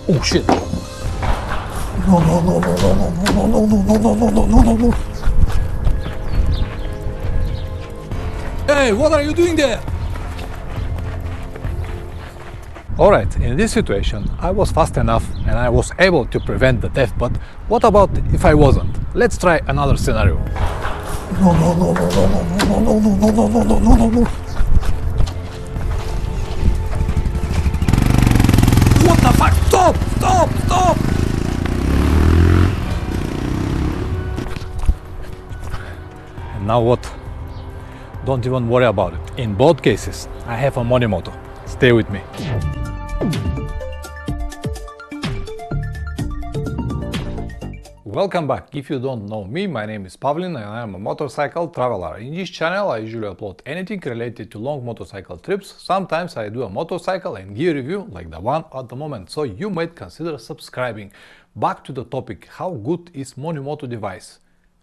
Oh shit! No, no, no, no, no, no, no, no, no, no, no, no, no, no, no. Hey, what are you doing there? Alright, in this situation, I was fast enough and I was able to prevent the theft, but what about if I wasn't? Let's try another scenario. No, no, no, no, no, no, no, no, no, no, no, no, no, no, no. What the fuck? Stop! Stop! Stop! And now what? Don't even worry about it. In both cases, I have a Monimoto. Stay with me. Welcome back. If you don't know me, my name is Pavlin and I am a motorcycle traveler. In this channel I usually upload anything related to long motorcycle trips. Sometimes I do a motorcycle and gear review like the one at the moment, so you might consider subscribing. Back to the topic, how good is Monimoto device?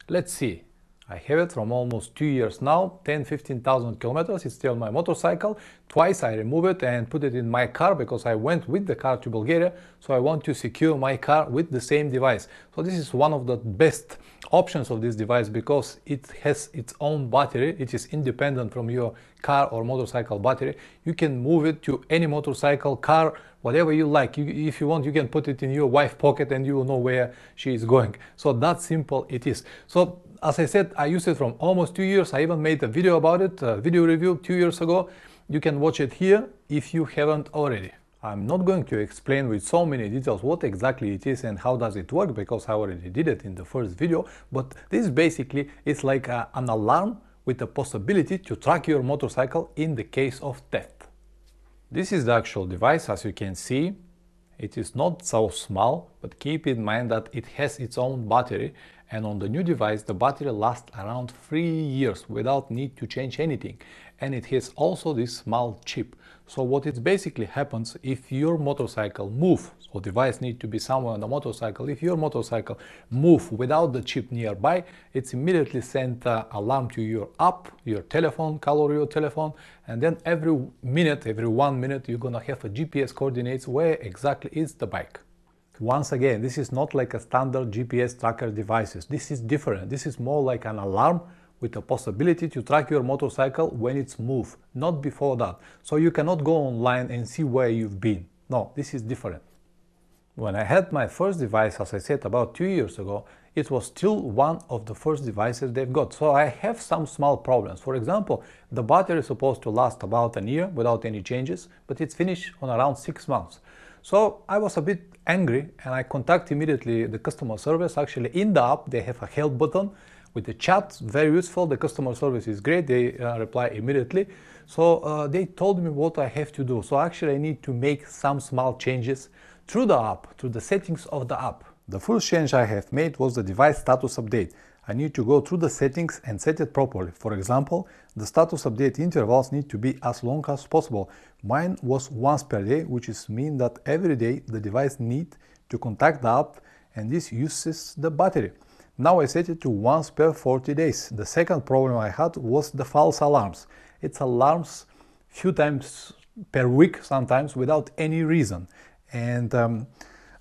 Let's see. I have it from almost 2 years now, 10-15,000 kilometers. It's still my motorcycle. Twice I remove it and put it in my car because I went with the car to Bulgaria, so I want to secure my car with the same device. So this is one of the best options of this device because it has its own battery. It is independent from your car or motorcycle battery. You can move it to any motorcycle, car, whatever you like. If you want, you can put it in your wife's pocket and you will know where she is going. So that simple it is. So as I said, I used it from almost 2 years. I even made a video about it, a video review 2 years ago. You can watch it here if you haven't already. I'm not going to explain with so many details what exactly it is and how does it work because I already did it in the first video, but this basically is like an alarm with the possibility to track your motorcycle in the case of theft. This is the actual device. As you can see, it is not so small, but keep in mind that it has its own battery, and on the new device the battery lasts around 3 years without need to change anything, and it has also this small chip. So what it basically happens if your motorcycle move, so device need to be somewhere on the motorcycle, if your motorcycle move without the chip nearby, it's immediately sent alarm to your app, your telephone, color your telephone, and then every 1 minute you're gonna have a GPS coordinates where exactly is the bike. Once again, this is not like a standard GPS tracker devices. This is different. This is more like an alarm with the possibility to track your motorcycle when it's moved, not before that. So you cannot go online and see where you've been. No, this is different. When I had my first device, as I said, about 2 years ago, it was still one of the first devices they've got. So I have some small problems. For example, the battery is supposed to last about a year without any changes, but it's finished on around 6 months. So I was a bit angry and I contacted immediately the customer service. Actually, in the app they have a help button with the chat, very useful. The customer service is great, they reply immediately. So they told me what I have to do. So actually I need to make some small changes through the app, through the settings of the app. The first change I have made was the device status update. I need to go through the settings and set it properly. For example, the status update intervals need to be as long as possible. Mine was once per day, which is mean that every day the device need to contact the app and this uses the battery. Now I set it to once per 40 days. The second problem I had was the false alarms. It's alarms few times per week sometimes without any reason. And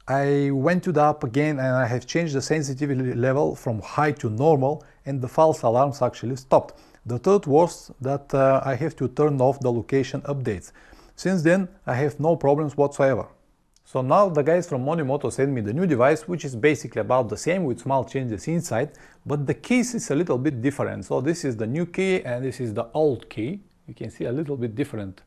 I went to the app again and I have changed the sensitivity level from high to normal and the false alarms actually stopped. The third was that I have to turn off the location updates. Since then I have no problems whatsoever. So now the guys from Monimoto sent me the new device, which is basically about the same with small changes inside, but the keys is a little bit different. So this is the new key and this is the old key. You can see a little bit different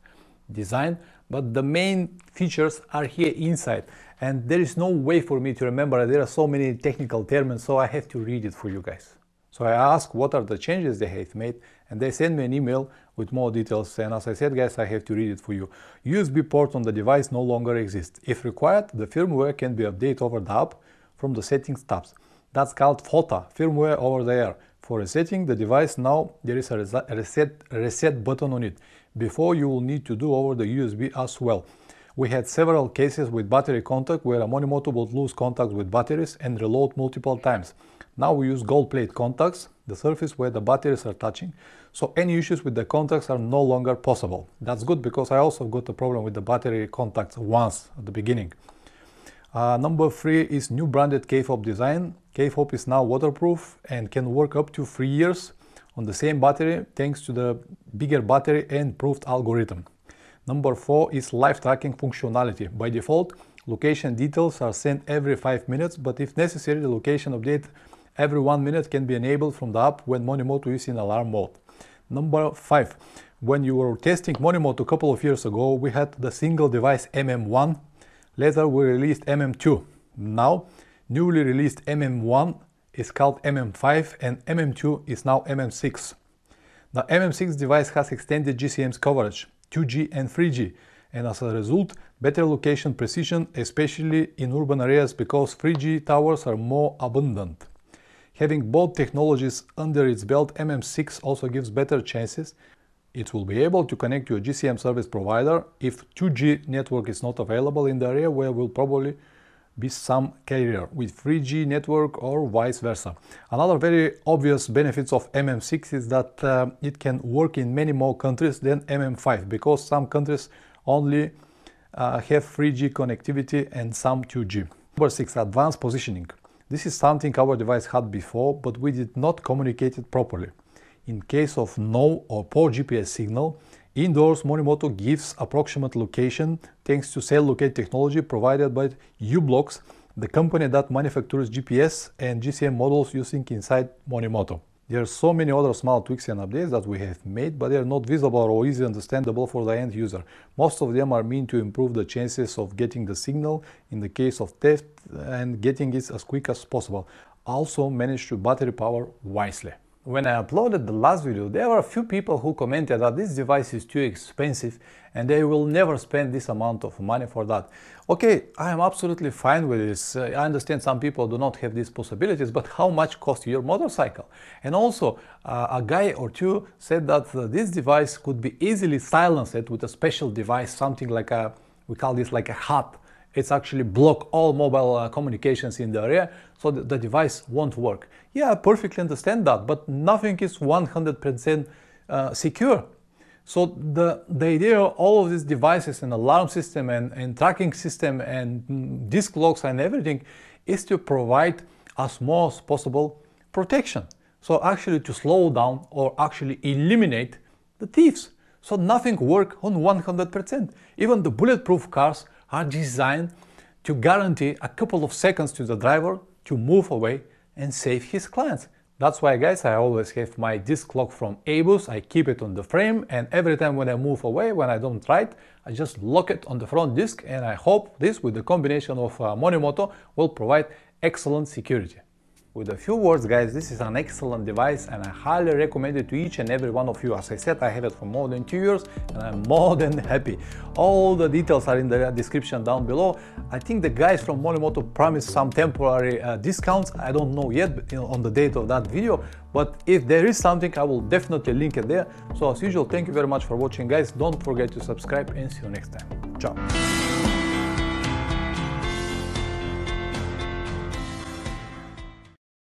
design, but the main features are here inside and there is no way for me to remember. There are so many technical terms, so I have to read it for you guys. So I asked what are the changes they have made and they sent me an email with more details, and as I said guys, I have to read it for you. USB port on the device no longer exists. If required, the firmware can be updated over the app from the settings tabs. That's called FOTA, firmware over the air. For resetting the device now there is a reset button on it. Before you will need to do over the USB as well. We had several cases with battery contact where a Monimoto would lose contact with batteries and reload multiple times. Now we use gold plate contacts, the surface where the batteries are touching, so any issues with the contacts are no longer possible. That's good because I also got a problem with the battery contacts once at the beginning. Number 3 is new branded K-fob design. K-fob is now waterproof and can work up to 3 years on the same battery thanks to the bigger battery and proved algorithm. Number 4 is live tracking functionality. By default, location details are sent every 5 minutes, but if necessary, the location update every 1 minute can be enabled from the app when Monimoto is in alarm mode. Number 5. When you were testing Monimoto a couple of years ago, we had the single device MM1. Later we released MM2. Now, newly released MM1 is called MM5 and MM2 is now MM6. The MM6 device has extended GCM's coverage, 2G and 3G, and as a result, better location precision, especially in urban areas because 3G towers are more abundant. Having both technologies under its belt, MM6 also gives better chances. It will be able to connect to a GCM service provider if 2G network is not available in the area where will probably be some carrier with 3G network or vice versa. Another very obvious benefits of MM6 is that it can work in many more countries than MM5 because some countries only have 3G connectivity and some 2G. Number 6. Advanced positioning. This is something our device had before, but we did not communicate it properly. In case of no or poor GPS signal, indoors Monimoto gives approximate location thanks to cell locate technology provided by u-blox, the company that manufactures GPS and GCM models using inside Monimoto. There are so many other small tweaks and updates that we have made, but they are not visible or easily understandable for the end user. Most of them are meant to improve the chances of getting the signal in the case of theft and getting it as quick as possible. Also manage to battery power wisely. When I uploaded the last video, there were a few people who commented that this device is too expensive and they will never spend this amount of money for that. Okay, I am absolutely fine with this. I understand some people do not have these possibilities, but how much costs your motorcycle? And also, a guy or two said that this device could be easily silenced with a special device, something like we call this like a hub. It's actually block all mobile communications in the area, so the device won't work. Yeah, I perfectly understand that, but nothing is 100% secure. So the idea of all of these devices and alarm system and tracking system and disk locks and everything is to provide as much as possible protection. So actually to slow down or actually eliminate the thieves. So nothing works on 100%. Even the bulletproof cars are designed to guarantee a couple of seconds to the driver to move away and save his clients. That's why, guys, I always have my disc lock from Abus. I keep it on the frame, and every time when I move away, when I don't ride, I just lock it on the front disc, and I hope this, with the combination of Monimoto, will provide excellent security. With a few words, guys, this is an excellent device and I highly recommend it to each and every one of you. As I said, I have it for more than 2 years and I'm more than happy. All the details are in the description down below. I think the guys from Monimoto promised some temporary discounts. I don't know yet on the date of that video, but if there is something, I will definitely link it there. So as usual, thank you very much for watching, guys. Don't forget to subscribe and see you next time. Ciao.